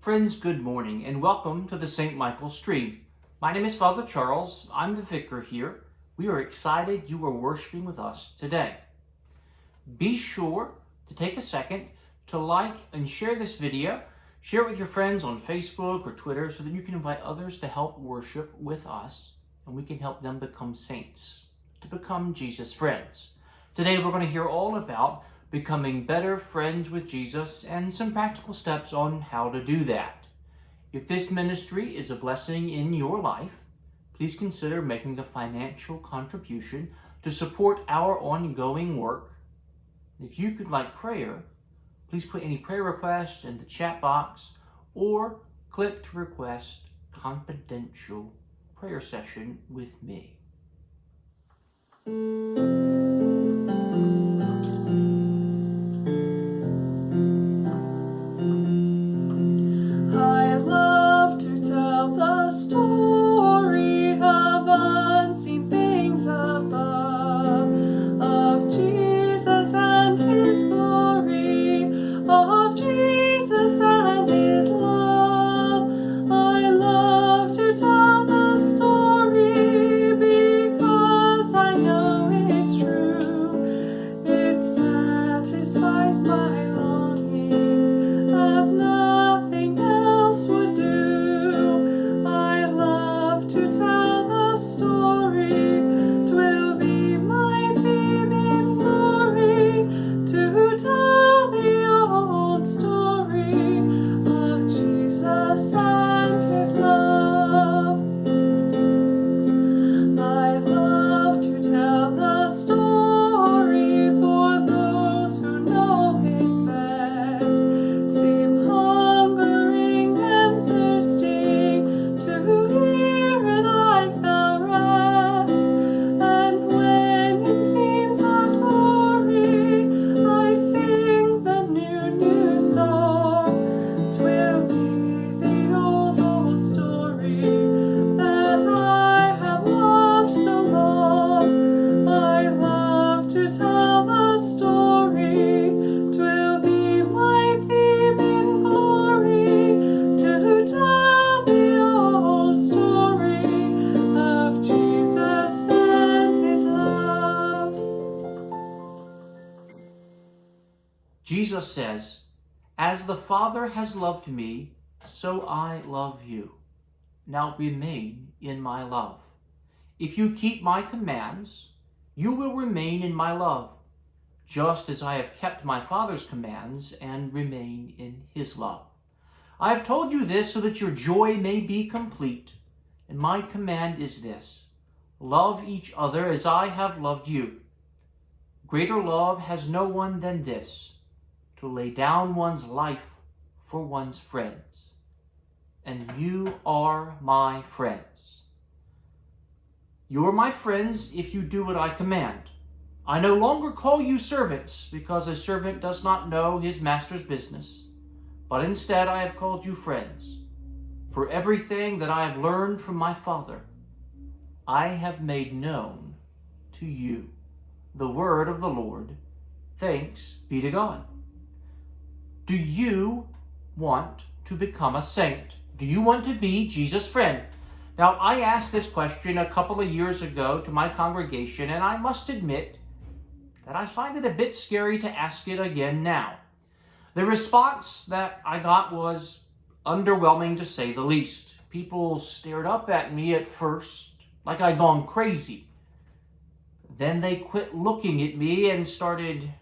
Friends, good morning and welcome to the St. Michael stream. My name is Father Charles. I'm the vicar here. We are excited you are worshiping with us today. Be sure to take a second to like and share this video. Share it with your friends on Facebook or Twitter so that you can invite others to help worship with us and we can help them become saints, to become Jesus' friends. Today we're going to hear all about becoming better friends with Jesus and some practical steps on how to do that. If this ministry is a blessing in your life, please consider making a financial contribution to support our ongoing work. If you could like prayer, please put any prayer request in the chat box or click to request confidential prayer session with me. I love to tell the story of unseen things above, of Jesus and His glory, of Jesus and His love. I love to tell the story because I know it's true. It satisfies my longings as nothing else would do. I love to tell the story. 'Twill be my theme in glory to tell the old story of Jesus and His love. I love to tell the story for those who know it best, seem hungering and thirsting to hear it like the rest. And when in scenes of glory I sing the new song, 'twill be the old story that I have loved so long. I love to tell the story. 'Twill be my theme in glory to tell the old story of Jesus and His love. Jesus says, "As the Father has loved me, so I love you. Now remain in my love. If you keep my commands, you will remain in my love, just as I have kept my Father's commands and remain in His love. I have told you this so that your joy may be complete, and my command is this: love each other as I have loved you. Greater love has no one than this, to lay down one's life for one's friends. And you are my friends. You are my friends if you do what I command. I no longer call you servants, because a servant does not know his master's business, but instead I have called you friends. For everything that I have learned from my Father, I have made known to you." The word of the Lord. Thanks be to God. Do you want to become a saint? Do you want to be Jesus' friend? Now, I asked this question a couple of years ago to my congregation, and I must admit that I find it a bit scary to ask it again now. The response that I got was underwhelming, to say the least. People stared up at me at first like I'd gone crazy. Then they quit looking at me and started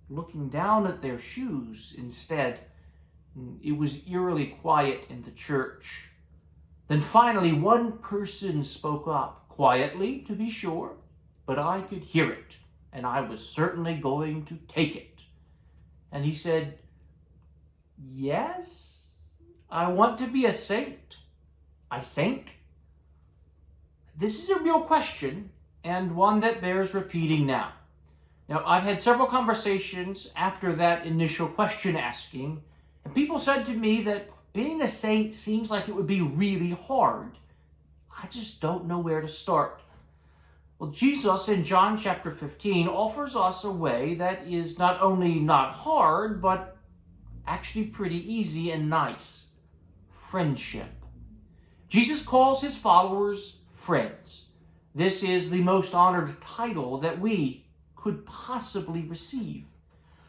looking down at their shoes instead. It was eerily quiet in the church. Then finally one person spoke up, quietly to be sure, but I could hear it, and I was certainly going to take it. And he said, "Yes, I want to be a saint, I think." This is a real question, and one that bears repeating now. Now, I've had several conversations after that initial question asking, and people said to me that being a saint seems like it would be really hard. I just don't know where to start. Well, Jesus in John chapter 15 offers us a way that is not only not hard, but actually pretty easy and nice. Friendship. Jesus calls his followers friends. This is the most honored title that we could possibly receive.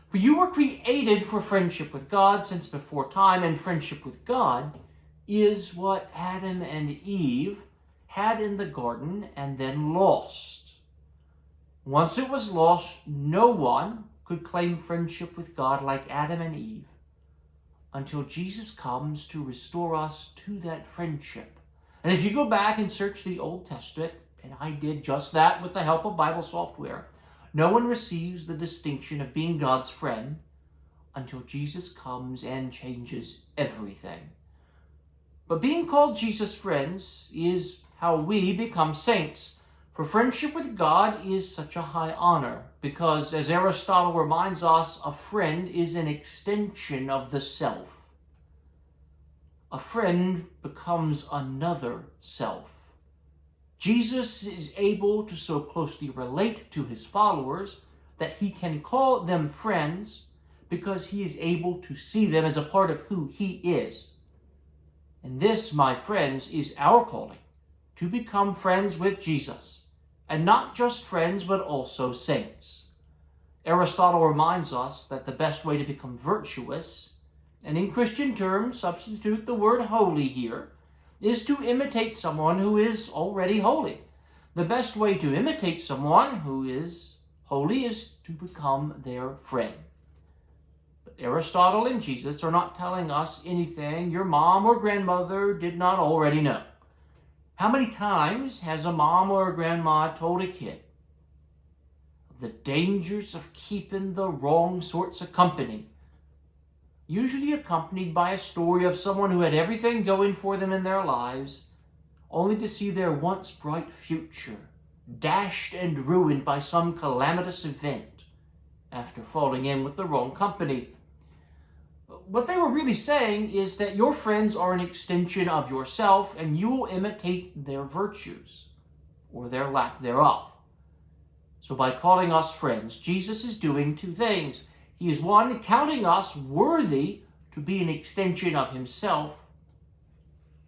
For you were created for friendship with God since before time, and friendship with God is what Adam and Eve had in the garden and then lost. Once it was lost, no one could claim friendship with God like Adam and Eve until Jesus comes to restore us to that friendship. And if you go back and search the Old Testament, and I did just that with the help of Bible software, no one receives the distinction of being God's friend until Jesus comes and changes everything. But being called Jesus' friends is how we become saints. For friendship with God is such a high honor because, as Aristotle reminds us, a friend is an extension of the self. A friend becomes another self. Jesus is able to so closely relate to his followers that he can call them friends because he is able to see them as a part of who he is. And this, my friends, is our calling, to become friends with Jesus. And not just friends, but also saints. Aristotle reminds us that the best way to become virtuous, and in Christian terms, substitute the word holy here, is to imitate someone who is already holy. The best way to imitate someone who is holy is to become their friend. But Aristotle and Jesus are not telling us anything your mom or grandmother did not already know. How many times has a mom or a grandma told a kid of the dangers of keeping the wrong sorts of company? Usually accompanied by a story of someone who had everything going for them in their lives, only to see their once bright future dashed and ruined by some calamitous event after falling in with the wrong company. What they were really saying is that your friends are an extension of yourself, and you will imitate their virtues or their lack thereof. So by calling us friends, Jesus is doing two things. He is, one, counting us worthy to be an extension of himself.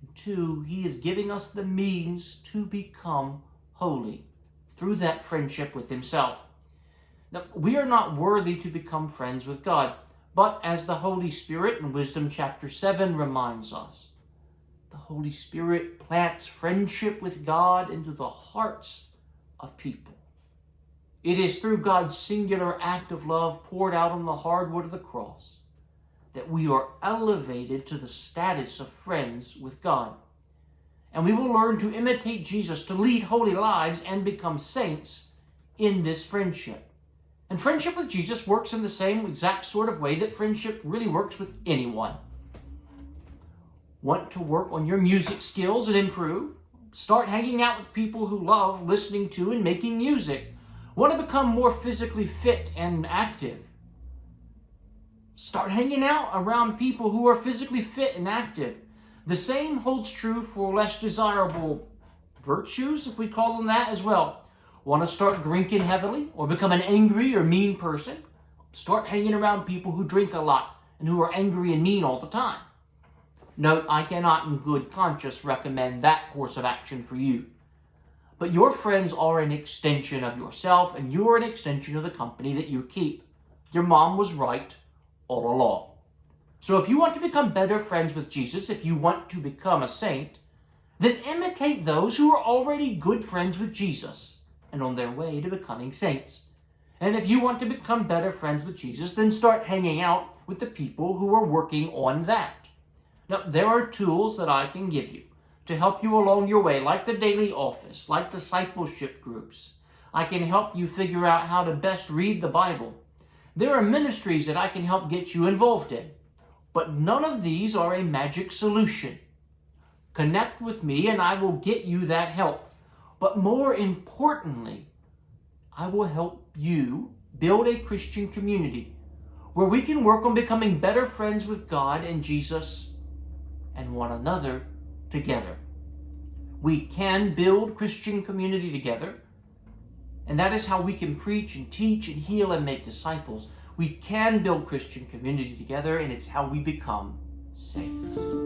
And two, he is giving us the means to become holy through that friendship with himself. Now, we are not worthy to become friends with God, but as the Holy Spirit in Wisdom chapter 7 reminds us, the Holy Spirit plants friendship with God into the hearts of people. It is through God's singular act of love poured out on the hardwood of the cross that we are elevated to the status of friends with God. And we will learn to imitate Jesus, to lead holy lives and become saints in this friendship. And friendship with Jesus works in the same exact sort of way that friendship really works with anyone. Want to work on your music skills and improve? Start hanging out with people who love listening to and making music. Want to become more physically fit and active? Start hanging out around people who are physically fit and active. The same holds true for less desirable virtues, if we call them that, as well. Want to start drinking heavily or become an angry or mean person? Start hanging around people who drink a lot and who are angry and mean all the time. Note, I cannot in good conscience recommend that course of action for you. But your friends are an extension of yourself, and you are an extension of the company that you keep. Your mom was right all along. So if you want to become better friends with Jesus, if you want to become a saint, then imitate those who are already good friends with Jesus and on their way to becoming saints. And if you want to become better friends with Jesus, then start hanging out with the people who are working on that. Now, there are tools that I can give you to help you along your way, like the daily office, like discipleship groups. I can help you figure out how to best read the Bible. There are ministries that I can help get you involved in. But none of these are a magic solution. Connect with me and I will get you that help. But more importantly, I will help you build a Christian community where we can work on becoming better friends with God and Jesus and one another together. We can build Christian community together, and that is how we can preach and teach and heal and make disciples. We can build Christian community together, and it's how we become saints.